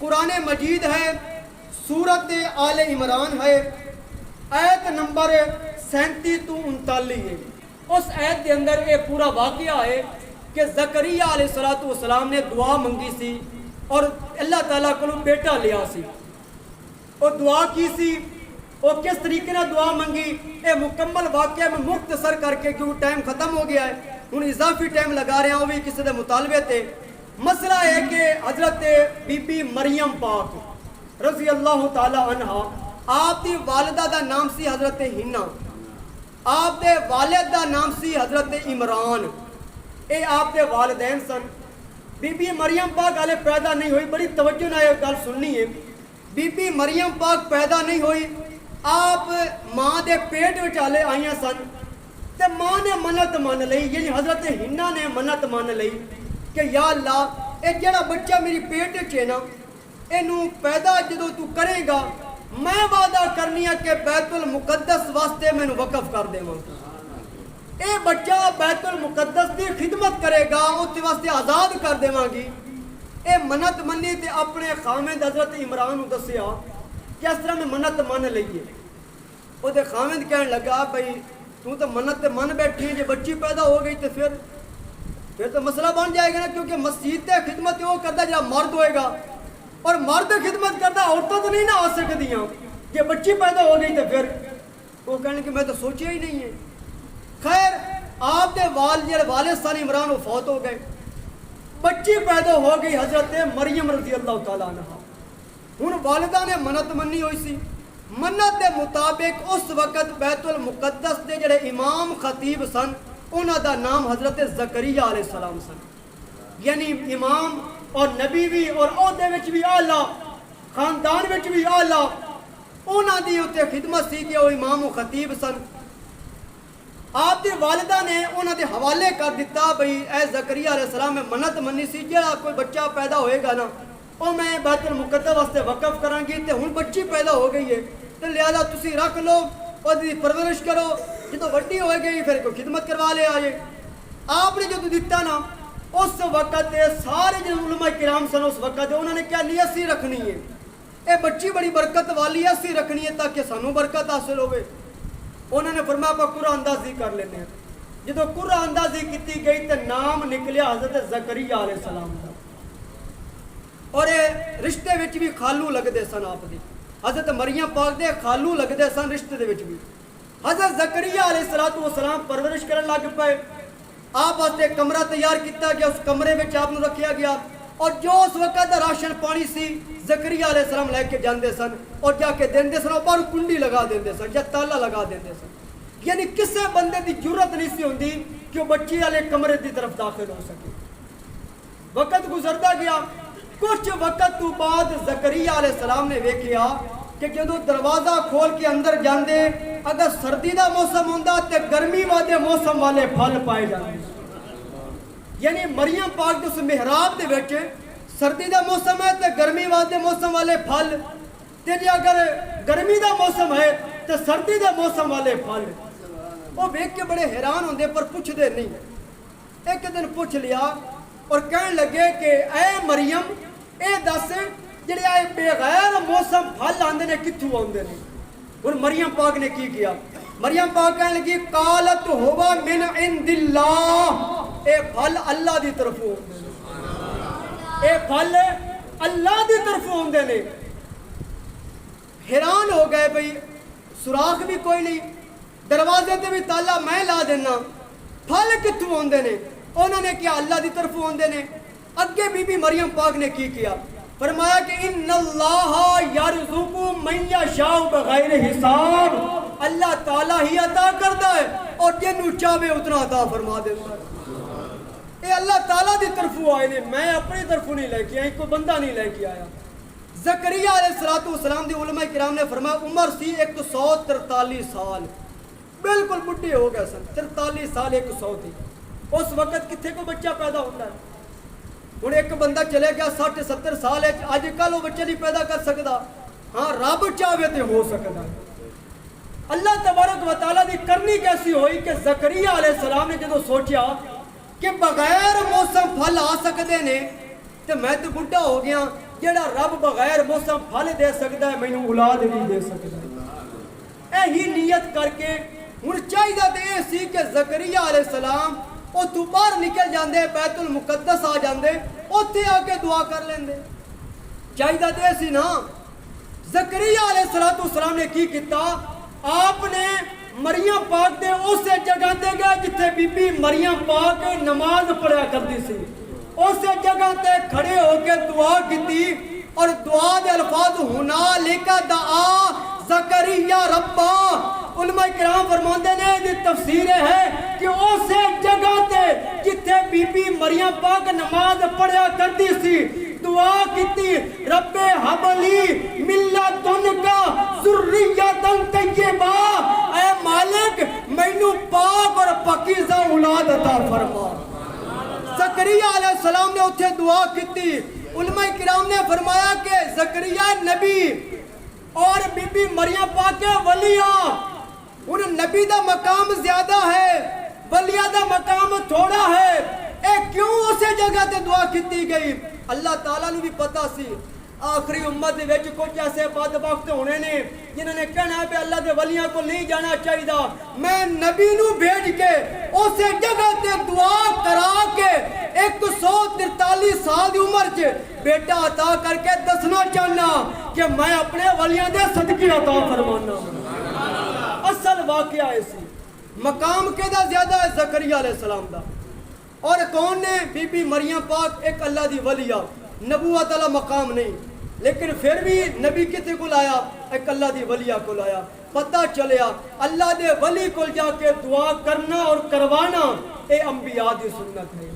قرآن مجید ہے، سورت آل عمران ہے، آیت نمبر 37 تو 39 ہے۔ اس آیت کے اندر یہ پورا واقعہ ہے کہ زکریا علیہ السلام نے دعا منگی سی اور اللہ تعالیٰ کو بیٹا لیا سی۔ اور دعا کی سی اور کس طریقے نے دعا منگی، یہ مکمل واقعہ میں مختصر کر کے، کیونکہ ٹائم ختم ہو گیا ہے، ہوں اضافی ٹائم لگا رہے ہیں، وہ بھی کسی دے مطالبے تھے۔ مسئلہ ہے کہ حضرت بی بی مریم پاک رضی اللہ تعالی عنہ، آپ دی والدہ دا نام سی حضرت ہنا، آپ دے والد دا نام سی حضرت عمران، اے آپ دے والدین سن۔ بی بی مریم پاک ہلے پیدا نہیں ہوئی، بڑی توجہ نہ یہ گل سننی ہے۔ بی بی مریم پاک پیدا نہیں ہوئی، آپ ماں دے پیٹ وچ ہلے آئیاں سن، تے ماں نے منت مان لئی، یعنی حضرت ہنا نے منت مان لئی کہ یا اللہ اے جڑا بچہ میری پیٹ وچ ہے نا، اینوں پیدا جدوں تو کرے گا، میں وعدہ کرنی ہے کہ بیت المقدس واسطے مینوں وقف کر دیواں، اے بچہ بیت المقدس دی خدمت کرے گا، اس واسطے آزاد کر دیواں گی۔ اے منت منی تے اپنے خامند حضرت عمران نوں دسیا کہ اس طرح میں منت من لئیے۔ وہ دے خامند کہنے لگا بھئی تو منت من بیٹھی ہے، جے بچی پیدا ہو گئی تو پھر تو مسئلہ بن جائے گا نا، کیونکہ مسجد تے خدمت وہ کرتا جہاں مرد ہوئے گا، اور مرد خدمت کرتا عورتوں تو نہیں نہ آ سکدیاں، جے بچی پیدا ہو گئی تو پھر وہ کہنے کہ میں تو سوچیا ہی نہیں ہے۔ خیر آپ دے والد سن عمران وہ فوت ہو گئے، بچی پیدا ہو گئی حضرت مریم رضی اللہ تعالیٰ عنہ۔ ہن والدہ نے منت منی ہوئی سی، منت دے مطابق اس وقت بیت المقدس دے جڑے امام خطیب سن، انہاں دا نام حضرت زکریا علیہ السلام سن، یعنی امام اور نبی بھی اور عہدے وچ بھی اعلیٰ، خاندان وچ بھی اعلیٰ، انہاں دی اتنے خدمت سی کہ وہ امام و خطیب سن۔ آپ دی والدہ نے انہاں دے حوالے کر دیتا بھئی اے زکریا علیہ السلام میں منت منی سی، جڑا کوئی بچہ پیدا ہوئے گا نا وہ میں بیت المقدس واسطے وقف کران گی، تے ہن بچی پیدا ہو گئی ہے تے لہذا تسی رکھ لو اور دی پرورش کرو، جدو وڈی ہو گئی پھر کوئی خدمت کروا لے آئے۔ آپ نے جو دیتا نا اس وقت سارے جو علماء کرام سن اس وقت انہوں نے کیا لیا سی رکھنی ہے، اے بچی بڑی برکت والی ہے، سی رکھنی ہے تاکہ سانو برکت حاصل ہوئے۔ انہوں نے فرمایا پا قرآن اندازی کر لینے ہیں، جدو قرآن اندازی کیتی گئی تو نام نکلیا حضرت زکریا علیہ السلام کا، اور رشتے وچ بھی خالو لگدے سن، آپ دی حضرت مریم پاک دے خالو لگدے سن رشتے دے وچ بھی۔ حضرت زکریا علیہ السلام پرورش کرن لگ پے، آپ واسطے کمرہ تیار کیتا گیا، اس کمرے وچ آپ نوں رکھیا گیا، اور جو اس وقت راشن پانی سی زکریا علیہ السلام لے کے جاندے سن اور جا کے دیندے سن، اور باہر کنڈی لگا دیندے سن یا تالا لگا دیندے سن، یعنی کسے بندے دی جرت نہیں سی ہوندی کہ وہ بچی والے کمرے دی طرف داخل ہو سکے۔ وقت گزرتا گیا، کچھ وقت تو بعد زکریا علیہ السلام نے ویکھیا کہ جدو دروازہ کھول کے اندر جاندے، اگر سردی دا موسم ہوندا تے گرمی والے موسم والے پھل پائے جاندے، یعنی مریم پاک اس محراب دے وچ سردی دا موسم ہے تے گرمی والے موسم والے پھل، تے جے اگر گرمی دا موسم ہے تے سردی دا موسم والے پھل۔ وہ ویکھ کے بڑے حیران ہوندے پر پوچھ دے نہیں۔ ایک دن پوچھ لیا اور کہنے لگے کہ اے مریم اے دس جڑے آئے بغیر موسم پھل آندے نے کتھوں آندے نے؟ اور مریم پاک نے کی کیا؟ مریم پاک کہنے لگی قالت ہوا من عند اللہ، اے پھل اللہ دی طرف ہوندے نے، اے پھل اللہ دی طرف ہوندے نے۔ حیران ہو گئے بھئی سوراخ بھی کوئی نہیں، دروازے تے بھی تالا میں لا دینا، پھل کتھوں ہوندے نے؟ انہوں نے کیا اللہ دی طرف ہوندے نے۔ اگے بی بی مریم پاک نے کی کیا؟ فرمایا کہ ان اللہ یرزق من یشاء بغیر حساب، اللہ تعالیٰ ہی عطا کرتا ہے اور جنوں چاہے اتنا عطا فرما دیتا ہے۔ اے اللہ تعالیٰ دی طرفوں آئے نے، میں اپنی طرفوں نہیں لے کے آئی، کوئی بندہ نہیں لے کے آیا۔ زکریا علیہ السلام دی علماء کرام نے فرمایا عمر سی 143 سال، بالکل بڈھے ہو گئے سن، 43 سال 100 تھی۔ اس وقت کتنے کو بچہ پیدا ہوتا ہے؟ ہوں ایک بندہ چلے گیا 60-70 سال ہے، اج کل وہ بچے نہیں پیدا کر سکتا، ہاں رب چاہے تو ہو سکتا ہے۔ اللہ تبارک و تعالیٰ دی کرنی کیسی ہوئی کہ زکریا علیہ السلام نے جدو سوچیا کہ بغیر موسم پھل آ سکتے نے تو میں تو بڈھا ہو گیا، جڑا رب بغیر موسم پھل دے سکتا ہے مینوں اولاد بھی دے سکتا ہے۔ یہی نیت کر کے ہن چاہیے تے یہ سی کہ زکریا علیہ السلام او تو باہر نکل جاندے، بیت المقدس آ جاندے، اوتھے آ کے دعا کر لیندے۔ چاہیے تے سی نا۔ زکریا علیہ السلام نے کی کیتا؟ آپ نے مریم پاک دے اسے جگہ تے گئے جتھے بی بی مریم پاک نماز پڑھیا کرتی سی، اسے جگہ تے کھڑے ہو کے دعا کیتی، اور دعا دے الفاظ ہنالک دعا زکریا ربا۔ علماء کرام فرماندے نے دی تفسیر ہے کہ اسے جگہ تے جتھے بی بی مریم پاک نماز پڑھیا کرتی سی دعا کیتی، رب حبلی ملتن کا ذریتن طیبہ، اے مالک مینوں پاک اور پاکیزہ اولاد عطا فرما۔ زکریا علیہ السلام نے اتھے دعا کیتی۔ علماء کرام نے فرمایا کہ زکریا نبی اور بی بی مریم پاک ولیاں، ان نبی دا مقام زیادہ ہے، ولیہ دا مقام تھوڑا ہے۔ اے کیوں اسے جگہ تے دعا کیتی گئی؟ اللہ تعالیٰ نے بھی پتا سی آخری امت دے وچ کچھ ایسے بدبخت ہونے نے جنہوں نے کہنا ہے کہ اللہ دے ولیاں کو نہیں جانا چاہیے، میں نبی نو بھیج کے اسے جگہ تے دعا کرا کے 143 سال دی عمر چ بیٹا عطا کر کے دسنا چاہنا کہ میں اپنے ولیاں دے صدقے عطا فرمانا۔ اصل واقعہ ایسی مقام کے دا زیادہ ہے زکریا علیہ السلام دا، اور کون نے؟ بی بی مریم پاک ایک اللہ دی ولیہ، نبوت والا مقام نہیں، لیکن پھر بھی نبی کتے کو لایا؟ ایک اللہ دی ولیہ کو لایا۔ پتہ چلیا اللہ دے ولی کو جا کے دعا کرنا اور کروانا اے انبیاء دی سنت ہے۔